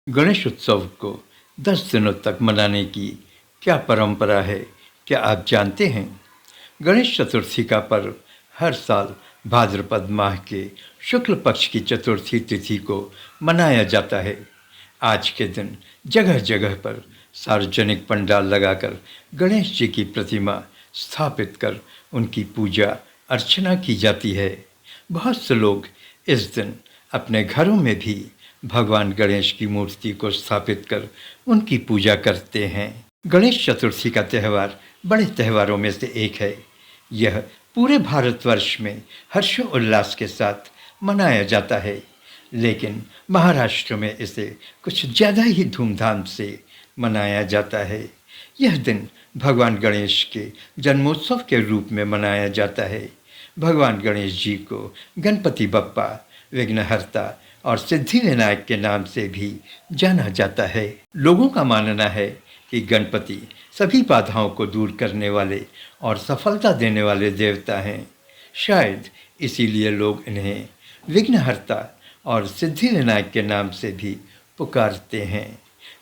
गणेश उत्सव को 10 दिनों तक मनाने की क्या परंपरा है, क्या आप जानते हैं? गणेश चतुर्थी का पर्व हर साल भाद्रपद माह के शुक्ल पक्ष की चतुर्थी तिथि को मनाया जाता है। आज के दिन जगह जगह पर सार्वजनिक पंडाल लगाकर गणेश जी की प्रतिमा स्थापित कर उनकी पूजा अर्चना की जाती है। बहुत से लोग इस दिन अपने घरों में भी भगवान गणेश की मूर्ति को स्थापित कर उनकी पूजा करते हैं। गणेश चतुर्थी का त्यौहार बड़े त्योहारों में से एक है। यह पूरे भारतवर्ष में हर्षोल्लास के साथ मनाया जाता है, लेकिन महाराष्ट्र में इसे कुछ ज़्यादा ही धूमधाम से मनाया जाता है। यह दिन भगवान गणेश के जन्मोत्सव के रूप में मनाया जाता है। भगवान गणेश जी को गणपति बप्पा, विघ्नहर्ता और सिद्धि विनायक के नाम से भी जाना जाता है। लोगों का मानना है कि गणपति सभी बाधाओं को दूर करने वाले और सफलता देने वाले देवता हैं। शायद इसीलिए लोग इन्हें विघ्नहर्ता और सिद्धि विनायक के नाम से भी पुकारते हैं।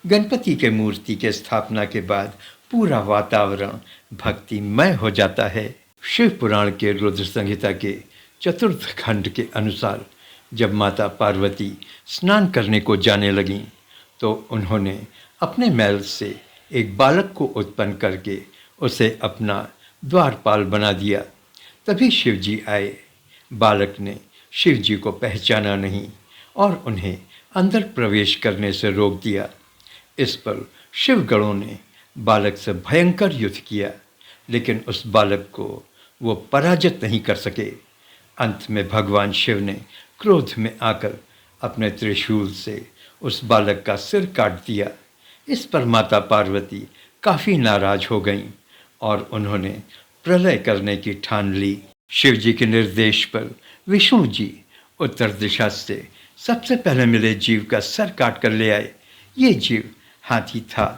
गणपति के मूर्ति के स्थापना के बाद पूरा वातावरण भक्तिमय हो जाता है। शिव पुराण के रुद्र संहिता के चतुर्थ खंड के अनुसार जब माता पार्वती स्नान करने को जाने लगीं, तो उन्होंने अपने महल से एक बालक को उत्पन्न करके उसे अपना द्वारपाल बना दिया। तभी शिव जी आए। बालक ने शिव जी को पहचाना नहीं और उन्हें अंदर प्रवेश करने से रोक दिया। इस पर शिवगणों ने बालक से भयंकर युद्ध किया, लेकिन उस बालक को वो पराजित नहीं कर सके। अंत में भगवान शिव ने क्रोध में आकर अपने त्रिशूल से उस बालक का सिर काट दिया। इस पर माता पार्वती काफ़ी नाराज हो गईं और उन्होंने प्रलय करने की ठान ली। शिव जी के निर्देश पर विष्णु जी उत्तर दिशा से सबसे पहले मिले जीव का सर काट कर ले आए। ये जीव हाथी था।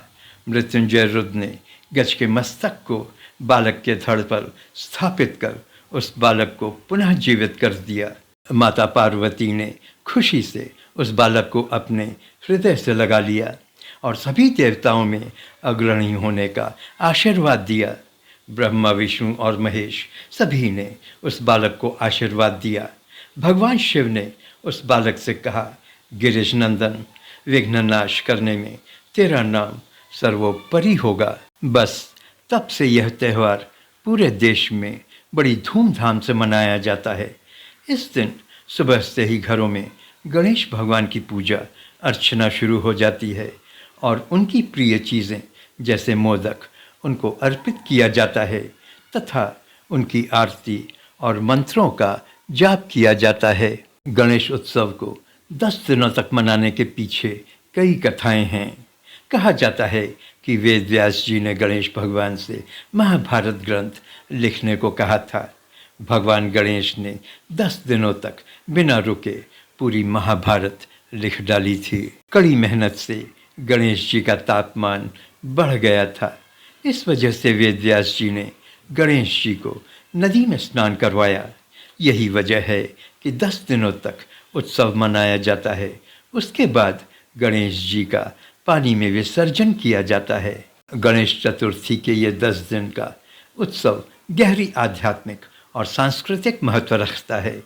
मृत्युंजय रुद्र ने गज के मस्तक को बालक के धड़ पर स्थापित कर उस बालक को पुनः जीवित कर दिया। माता पार्वती ने खुशी से उस बालक को अपने हृदय से लगा लिया और सभी देवताओं में अग्रणी होने का आशीर्वाद दिया। ब्रह्मा, विष्णु और महेश सभी ने उस बालक को आशीर्वाद दिया। भगवान शिव ने उस बालक से कहा, गिरिश नंदन, विघ्न नाश करने में तेरा नाम सर्वोपरि होगा। बस तब से यह त्यौहार पूरे देश में बड़ी धूमधाम से मनाया जाता है। इस दिन सुबह से ही घरों में गणेश भगवान की पूजा अर्चना शुरू हो जाती है और उनकी प्रिय चीज़ें जैसे मोदक उनको अर्पित किया जाता है तथा उनकी आरती और मंत्रों का जाप किया जाता है। गणेश उत्सव को 10 दिनों तक मनाने के पीछे कई कथाएं हैं। कहा जाता है कि वेद व्यास जी ने गणेश भगवान से महाभारत ग्रंथ लिखने को कहा था। भगवान गणेश ने 10 दिनों तक बिना रुके पूरी महाभारत लिख डाली थी। कड़ी मेहनत से गणेश जी का तापमान बढ़ गया था। इस वजह से वेद व्यास जी ने गणेश जी को नदी में स्नान करवाया। यही वजह है कि 10 दिनों तक उत्सव मनाया जाता है। उसके बाद गणेश जी का पानी में विसर्जन किया जाता है। गणेश चतुर्थी के ये 10 दिन का उत्सव गहरी आध्यात्मिक और सांस्कृतिक महत्व रखता है।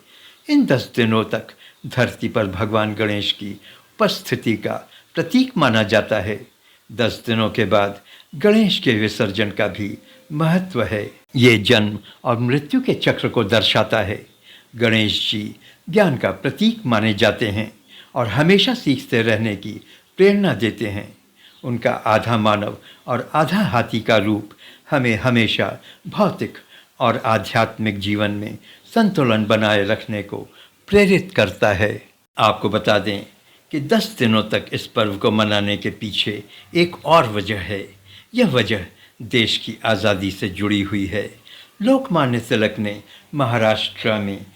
इन 10 दिनों तक धरती पर भगवान गणेश की उपस्थिति का प्रतीक माना जाता है। 10 दिनों के बाद गणेश के विसर्जन का भी महत्व है। ये जन्म और मृत्यु के चक्र को दर्शाता है। गणेश जी ज्ञान का प्रतीक माने जाते हैं और हमेशा सीखते रहने की प्रेरणा देते हैं। उनका आधा मानव और आधा हाथी का रूप हमें हमेशा भौतिक और आध्यात्मिक जीवन में संतुलन बनाए रखने को प्रेरित करता है। आपको बता दें कि 10 दिनों तक इस पर्व को मनाने के पीछे एक और वजह है। यह वजह देश की आज़ादी से जुड़ी हुई है। लोकमान्य तिलक ने महाराष्ट्र में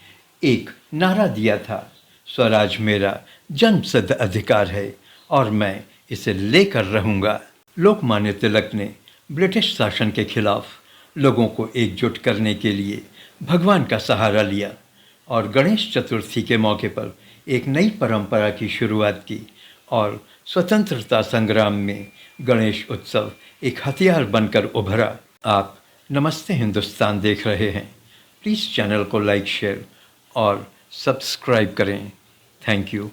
एक नारा दिया था, स्वराज मेरा जन्मसिद्ध अधिकार है और मैं इसे लेकर रहूँगा। लोकमान्य तिलक ने ब्रिटिश शासन के खिलाफ लोगों को एकजुट करने के लिए भगवान का सहारा लिया और गणेश चतुर्थी के मौके पर एक नई परंपरा की शुरुआत की और स्वतंत्रता संग्राम में गणेश उत्सव एक हथियार बनकर उभरा। आप नमस्ते हिंदुस्तान देख रहे हैं। प्लीज़ चैनल को लाइक, शेयर और सब्सक्राइब करें। Thank you.